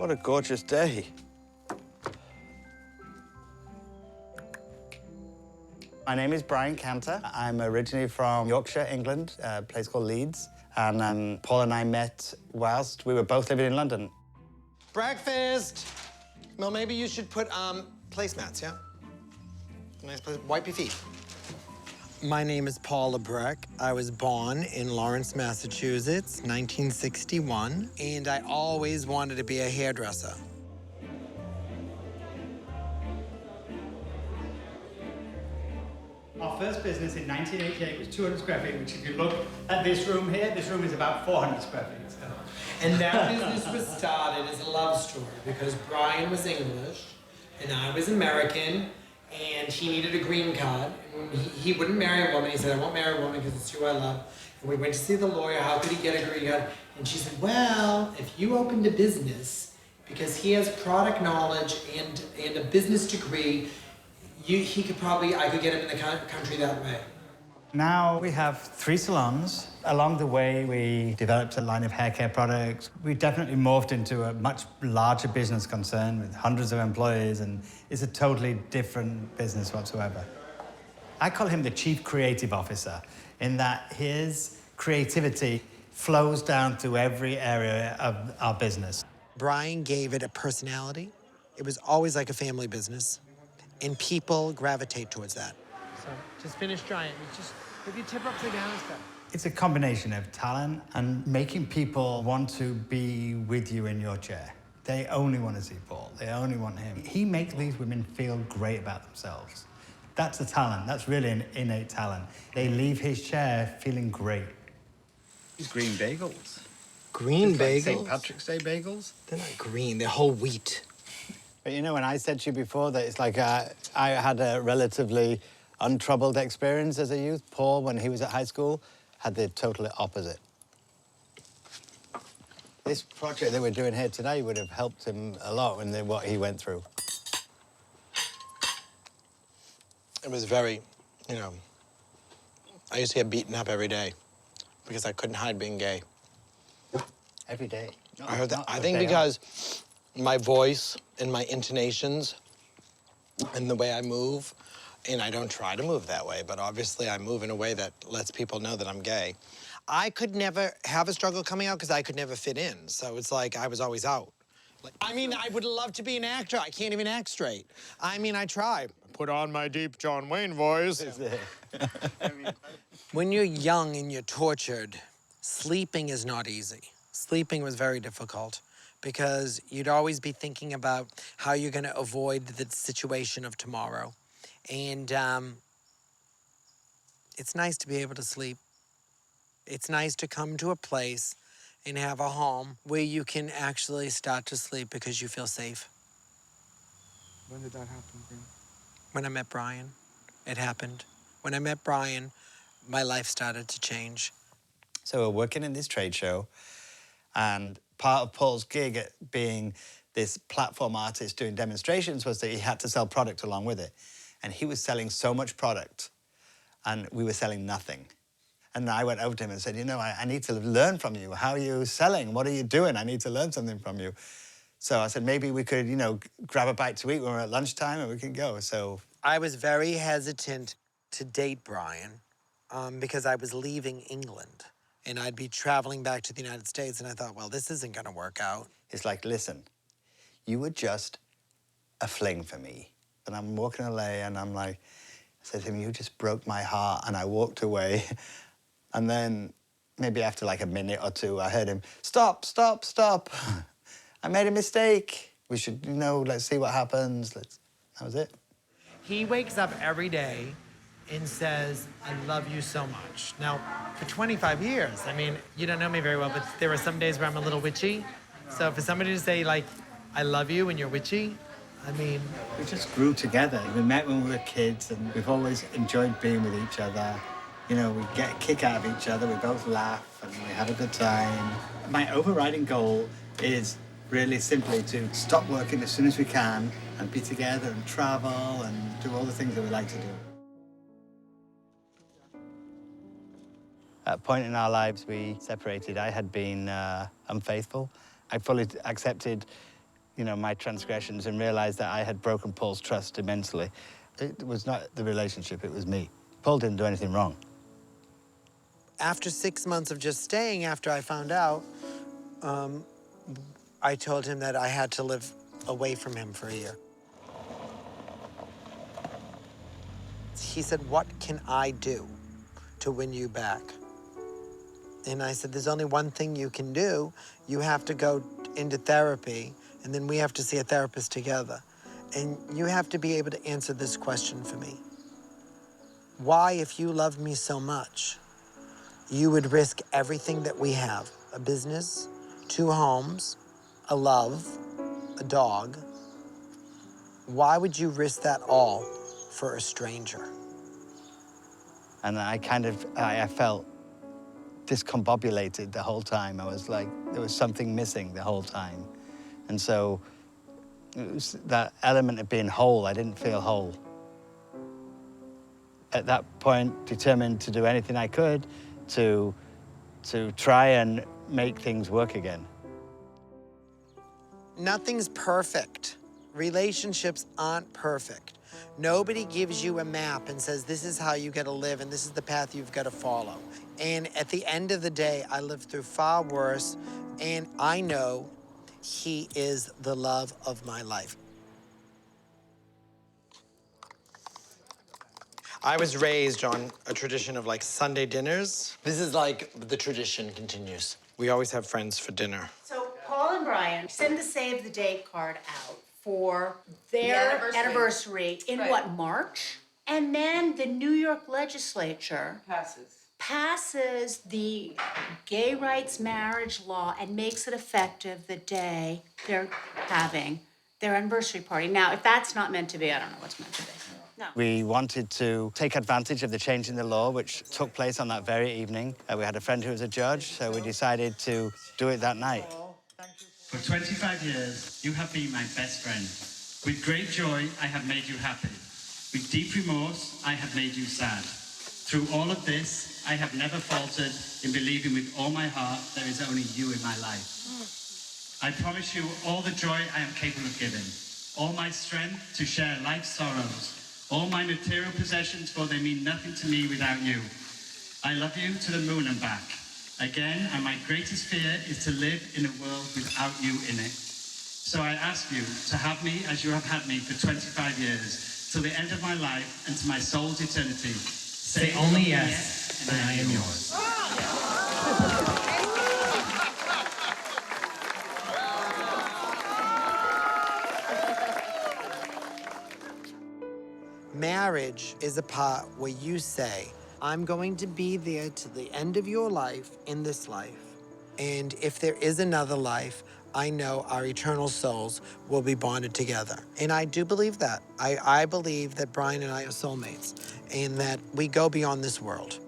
What a gorgeous day. My name is Brian Cantor. I'm originally from Yorkshire, England, a place called Leeds. And Paul and I met whilst we were both living in London. Breakfast! Well, maybe you should put placemats, yeah? Nice place. Wipe your feet. My name is Paul Labrecque. I was born in Lawrence, Massachusetts, 1961, and I always wanted to be a hairdresser. Our first business in 1988 was 200 square feet, which if you look at this room here, this room is about 400 square feet. So. And that business was started as a love story because Brian was English and I was American, and he needed a green card. And he wouldn't marry a woman. He said, I won't marry a woman because it's who I love. And we went to see the lawyer. How could he get a green card? And she said, well, if you opened a business, because he has product knowledge and a business degree, I could get him in the country that way. Now we have 3 salons. Along the way, we developed a line of hair care products. We definitely morphed into a much larger business concern with hundreds of employees, and it's a totally different business whatsoever. I call him the Chief Creative Officer, in that his creativity flows down through every area of our business. Brian gave it a personality. It was always like a family business, and people gravitate towards that. So just finish drying. Just if you tip upside down and stuff. It's a combination of talent and making people want to be with you in your chair. They only want to see Paul. They only want him. He makes these women feel great about themselves. That's a talent. That's really an innate talent. They leave his chair feeling great. These green bagels. Green bagels? Like St. Patrick's Day bagels? They're not green. They're whole wheat. But you know, when I said to you before that it's like I had a relatively untroubled experience as a youth, Paul, when he was at high school, had the total opposite. This project that we're doing here today would have helped him a lot in what he went through. It was very, I used to get beaten up every day because I couldn't hide being gay. Every day. I heard that. I think because my voice and my intonations and the way I move, and I don't try to move that way, but obviously I move in a way that lets people know that I'm gay. I could never have a struggle coming out because I could never fit in. So it's like I was always out. I would love to be an actor. I can't even act straight. I try. Put on my deep John Wayne voice. When you're young and you're tortured, sleeping is not easy. Sleeping was very difficult because you'd always be thinking about how you're going to avoid the situation of tomorrow. And it's nice to be able to sleep. It's nice to come to a place and have a home where you can actually start to sleep because you feel safe. When did that happen, Green? When I met Brian, it happened. When I met Brian, my life started to change. So we're working in this trade show, and part of Paul's gig at being this platform artist doing demonstrations was that he had to sell product along with it. And he was selling so much product, and we were selling nothing. And I went over to him and said, I need to learn from you. How are you selling? What are you doing? I need to learn something from you. So I said, maybe we could, grab a bite to eat when we're at lunchtime and we can go. So I was very hesitant to date Brian because I was leaving England. And I'd be traveling back to the United States, and I thought, well, this isn't going to work out. it's like, listen, you were just a fling for me. And I'm walking away, and I'm like, I said to him, you just broke my heart. And I walked away. And then maybe after like a minute or two, I heard him, stop, stop, stop. I made a mistake. We should, let's see what happens. That was it. He wakes up every day and says, I love you so much. Now, for 25 years, you don't know me very well, but there are some days where I'm a little witchy. So for somebody to say, I love you when you're witchy, We just grew together. We met when we were kids, and we've always enjoyed being with each other. We get a kick out of each other, we both laugh, and we have a good time. My overriding goal is really simply to stop working as soon as we can and be together and travel and do all the things that we like to do. At a point in our lives, we separated. I had been unfaithful. I fully accepted you know, my transgressions and realized that I had broken Paul's trust immensely. It was not the relationship, it was me. Paul didn't do anything wrong. After 6 months of just staying, after I found out, I told him that I had to live away from him for a year. He said, "What can I do to win you back?" And I said, "There's only one thing you can do. You have to go into therapy, and then we have to see a therapist together. And you have to be able to answer this question for me. Why, if you loved me so much, you would risk everything that we have, a business, 2 homes, a love, a dog. Why would you risk that all for a stranger?" And I felt discombobulated the whole time. I was like, there was something missing the whole time. And so it was that element of being whole. I didn't feel whole. At that point, determined to do anything I could to try and make things work again. Nothing's perfect. Relationships aren't perfect. Nobody gives you a map and says, this is how you gotta live and this is the path you've gotta follow. And at the end of the day, I lived through far worse, and I know he is the love of my life. I was raised on a tradition of like Sunday dinners. This is like the tradition continues. We always have friends for dinner. So Paul and Brian send the save the date card out for their anniversary in what, March? And then the New York legislature passes the gay rights marriage law and makes it effective the day they're having their anniversary party. Now, if that's not meant to be, I don't know what's meant to be. No. We wanted to take advantage of the change in the law, which took place on that very evening. We had a friend who was a judge, so we decided to do it that night. For 25 years, you have been my best friend. With great joy, I have made you happy. With deep remorse, I have made you sad. Through all of this, I have never faltered in believing with all my heart there is only you in my life. I promise you all the joy I am capable of giving, all my strength to share life's sorrows, all my material possessions, for they mean nothing to me without you. I love you to the moon and back. Again, and my greatest fear is to live in a world without you in it. So I ask you to have me as you have had me for 25 years, till the end of my life and to my soul's eternity. Say only yes, and I am yours. Marriage is a part where you say, I'm going to be there to the end of your life in this life. And if there is another life, I know our eternal souls will be bonded together. And I do believe that. I believe that Brian and I are soulmates and that we go beyond this world.